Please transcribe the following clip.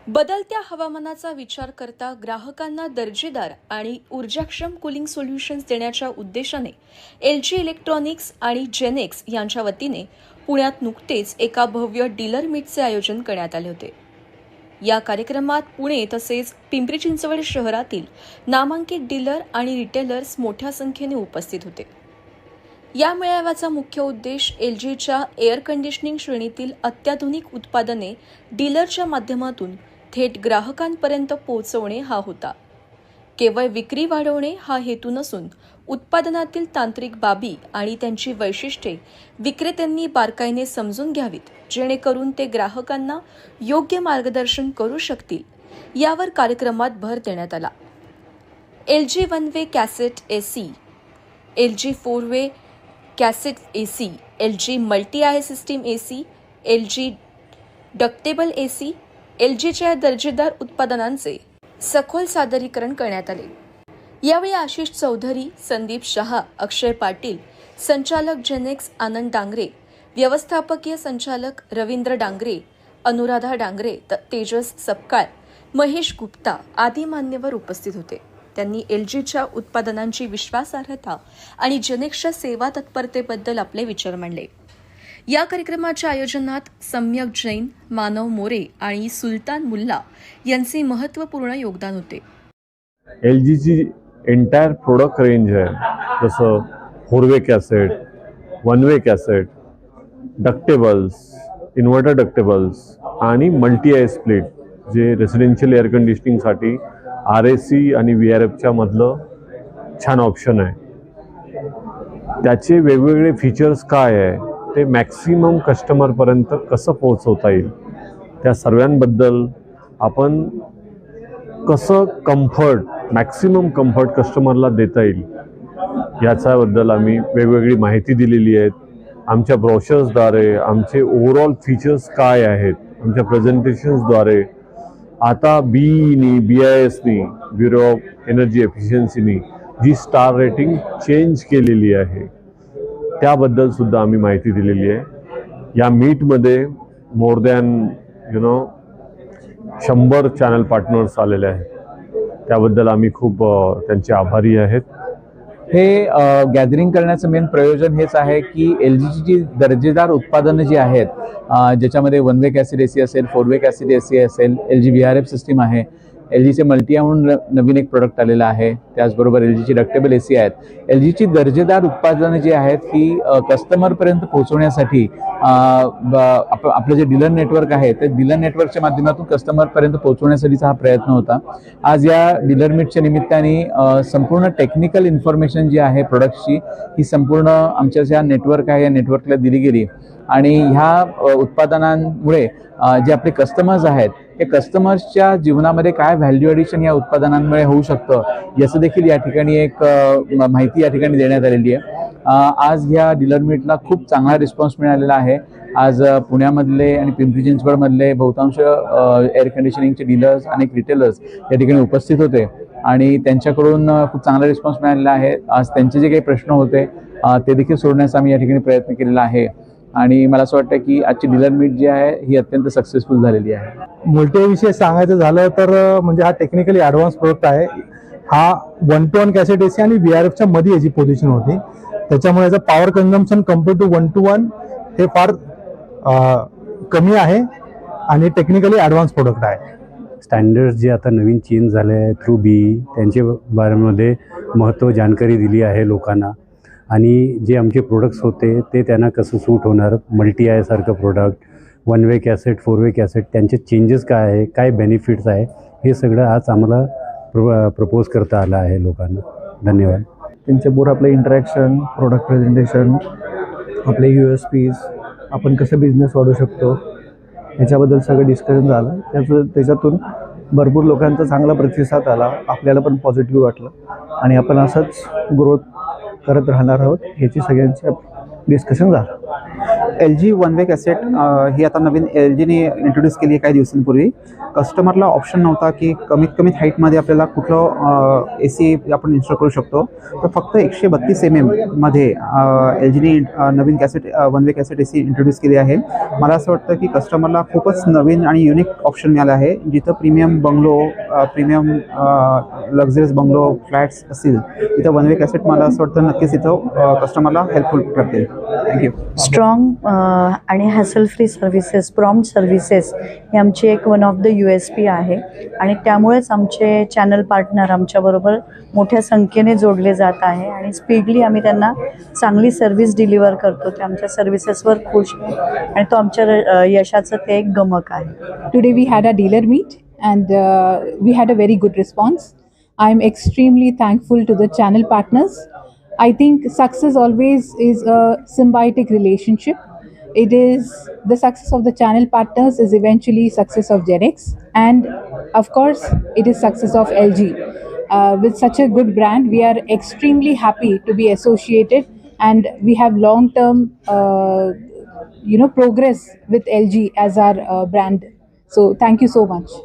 बदलत्या हवामानाचा विचार करता ग्राहकांना दर्जेदार आणि ऊर्जाक्षम कूलिंग सोल्युशन्स देण्याच्या उद्देशाने LG इलेक्ट्रॉनिक्स आणि जेनेक्स यांच्या वतीने पुण्यात नुकतेच एका भव्य डीलर मीटचे आयोजन करण्यात आले होते। या कार्यक्रमात पुणे तसेच पिंपरी चिंचवड शहरातील नामांकित डीलर आणि रिटेलर्स मोठ्या संख्येने उपस्थित होते। या मेळाव्याचा मुख्य उद्देश LGच्या एअर कंडिशनिंग श्रेणीतील अत्याधुनिक उत्पादने डीलरच्या माध्यमातून थेट ग्राहकांपर्यंत पोहोचवणे हा होता। केवळ विक्री वाढवणे हा हेतू नसून उत्पादनातील तांत्रिक बाबी आणि त्यांची वैशिष्ट्ये विक्रेत्यांनी बारकाईने समजून घ्यावीत, जेणेकरून ते ग्राहकांना योग्य मार्गदर्शन करू शकतील यावर कार्यक्रमात भर देण्यात आला। LG one way cassette AC, LG 4-वे cassette AC, LG multi I system AC, LG ductable AC, LGच्या दर्जेदार उत्पादनांचे सखोल सादरीकरण करण्यात आले। यावेळी आशिष चौधरी, संदीप शहा, अक्षय पाटील, संचालक जेनेक्स आनंद डांगरे, व्यवस्थापकीय संचालक रवींद्र डांगरे, अनुराधा डांगरे, तेजस सपकाळ, महेश गुप्ता आदी मान्यवर उपस्थित होते। त्यांनी LGच्या उत्पादनांची विश्वासार्हता आणि जेनेक्सच्या सेवा तत्परतेबद्दल आपले विचार मांडले। या कार्यक्रमाच्या आयोजनात सम्यक जैन, मानव मोरे आणि सुलतान मुल्ला यांचे महत्त्वपूर्ण योगदान होते। LGची एंटायर प्रोडक्ट रेंज आहे, जसं 4-वे कॅसेट, 1-वे कॅसेट, डक्टेबल्स, इन्व्हर्टर डक्टेबल्स आणि मल्टी आय स्प्लिट, जे रेसिडेन्शियल एअर कंडिशनिंगसाठी RAC आणि VRFच्या मधलं छान ऑप्शन आहे। त्याचे वेगवेगळे फीचर्स काय आहे, ते मॅक्सिमम कस्टमरपर्यंत कसं पोहोचवता येईल, त्या सर्वांबद्दल आपण कसं मॅक्सिमम कम्फर्ट कस्टमरला देता येईल याच्याबद्दल आम्ही वेगवेगळी माहिती दिलेली आहे। आमच्या ब्रोशर्सद्वारे आमचे ओव्हरऑल फीचर्स काय आहेत, आमच्या प्रेझेंटेशन्सद्वारे आता BISनी, ब्युरो ऑफ एनर्जी एफिशियन्सीनी जी स्टार रेटिंग चेंज केलेली आहे त्याबद्दल सुद्धा आम्ही माहिती दिलेली आहे। या मीटमध्ये मोर दॅन 100 चॅनल पार्टनर्स आलेले आहेत, त्याबद्दल आम्ही खूप त्यांचे आभारी आहेत। हे गॅदरिंग करण्याचं मेन प्रयोजन हेच आहे की LGची जी दर्जेदार उत्पादनं जी आहेत, ज्याच्यामध्ये 1-वे कॅसेट AC असेल, 4-वे कॅसेट AC असेल, LG VRF सिस्टीम आहे, LGचे मल्टी म्हणून नवीन एक प्रोडक्ट आलेलं आहे, त्याचबरोबर LGची डक्टेबल AC आहेत। LGची दर्जेदार उत्पादनं जी आहेत ही कस्टमरपर्यंत पोहोचवण्यासाठी आपलं जे डीलर नेटवर्क आहे ते डीलर नेटवर्कच्या माध्यमातून कस्टमरपर्यंत पोहोचवण्यासाठीचा हा प्रयत्न होता। आज या डीलर मीटच्या निमित्ताने संपूर्ण टेक्निकल इन्फॉर्मेशन जी आहे प्रोडक्टची ही संपूर्ण आमच्या ज्या नेटवर्क आहे या नेटवर्कला दिली गेली आणि ह्या उत्पादनांमुळे जे आपले कस्टमर्स आहेत हे कस्टमर्सच्या जीवनामध्ये काय व्हॅल्यू ॲडिशन या उत्पादनांमुळे होऊ शकतं याचं देखील या ठिकाणी एक माहिती या ठिकाणी देण्यात आलेली आहे। आज ह्या डीलर मीटला खूप चांगला रिस्पॉन्स मिळालेला आहे। आज पुण्यामधले आणि पिंपरी चिंचवडमधले बहुतांश एअर कंडिशनिंगचे डीलर्स आणि रिटेलर्स या ठिकाणी उपस्थित होते आणि त्यांच्याकडून खूप चांगला रिस्पॉन्स मिळालेला आहे। आज त्यांचे जे काही प्रश्न होते ते देखील सोडण्याचा आम्ही या ठिकाणी प्रयत्न केलेला आहे आणि मला असं वाटतं की आजची डीलर मीट जी आहे ही अत्यंत सक्सेसफुल झालेली आहे। मोल्टीविषयी सांगायचं झालं तर म्हणजे हा टेक्निकली ॲडव्हान्स प्रोडक्ट आहे। हा 1-to-1 कॅसेट AC आणि VRFच्या मध्ये याची पोझिशन होती, त्याच्यामुळे याचं power consumption compare to 1-to-1 हे फार कमी आहे आणि टेक्निकली ॲडव्हान्स प्रोडक्ट आहे। स्टँडर्ड्स जे आता नवीन चेंज झाले आहे थ्रू BE, त्यांच्या बारेमध्ये महत्त्व जानकारी दिली आहे लोकांना आणि जे आमचे प्रोडक्ट्स होते ते त्यांना कसं सूट होणार, मल्टी आय सारखं प्रोडक्ट, 1-वे कॅसेट, 4-वे कॅसेट, त्यांचे चेंजेस काय आहे, काय बेनिफिट्स आहे, हे सगळं आज आम्हाला प्रपोज करता आलं आहे लोकांना। धन्यवाद। त्यांच्याबरोबर आपलं इंटरॅक्शन, प्रोडक्ट प्रेझेंटेशन, आपले USPs, आपण कसं बिझनेस वाढवू शकतो ह्याच्याबद्दल सगळं डिस्कशन झालं। त्याच्यातून भरपूर लोकांचा चांगला प्रतिसाद आला, आपल्याला पण पॉझिटिव्ह वाटलं आणि आपण असंच ग्रोथ करत राहणार आहोत ह्याची सगळ्यांचं डिस्कशन झालं। LG वन वे कॅसेट ही आता नवीन LGने इंट्रोड्यूस केली आहे काही दिवसांपूर्वी. कस्टमरला ऑप्शन नव्हता की कमीत कमी हाईटमध्ये आपल्याला कुठलं AC आपण इन्स्टॉल करू शकतो. तर फक्त 132 mm मध्ये LGने नवीन cassette one way cassette AC introduce केली आहे. मला असं वाटतं की कस्टमरला खूपच नवीन आणि युनिक ऑप्शन मिळालं आहे. जिथं premium bungalow, premium luxurious bungalow, flats असतील तिथं वन वे कॅसेट मला असं वाटतं नक्कीच इथं कस्टमरला हेल्पफुल ठरतील. थँक्यू. स्ट्रॉंग आणि hassle free services, prompt services हे आमची एक वन ऑफ द USP आहे आणि त्यामुळेच आमचे चॅनल पार्टनर आमच्याबरोबर मोठ्या संख्येने जोडले जात आहे आणि स्पीडली आम्ही त्यांना चांगली सर्व्हिस डिलिव्हर करतो. ते आमच्या सर्व्हिसेसवर खुश आहे आणि तो आमच्या यशाचं ते एक गमक आहे. Today we had a dealer meet and we had a very good response. I am extremely thankful to the channel partners. I think success always is a symbiotic relationship. It is the success of the channel partners is eventually success of GenX, and of course it is success of LG. With such a good brand, we are extremely happy to be associated, and we have long-term, progress with LG as our brand. So thank you so much.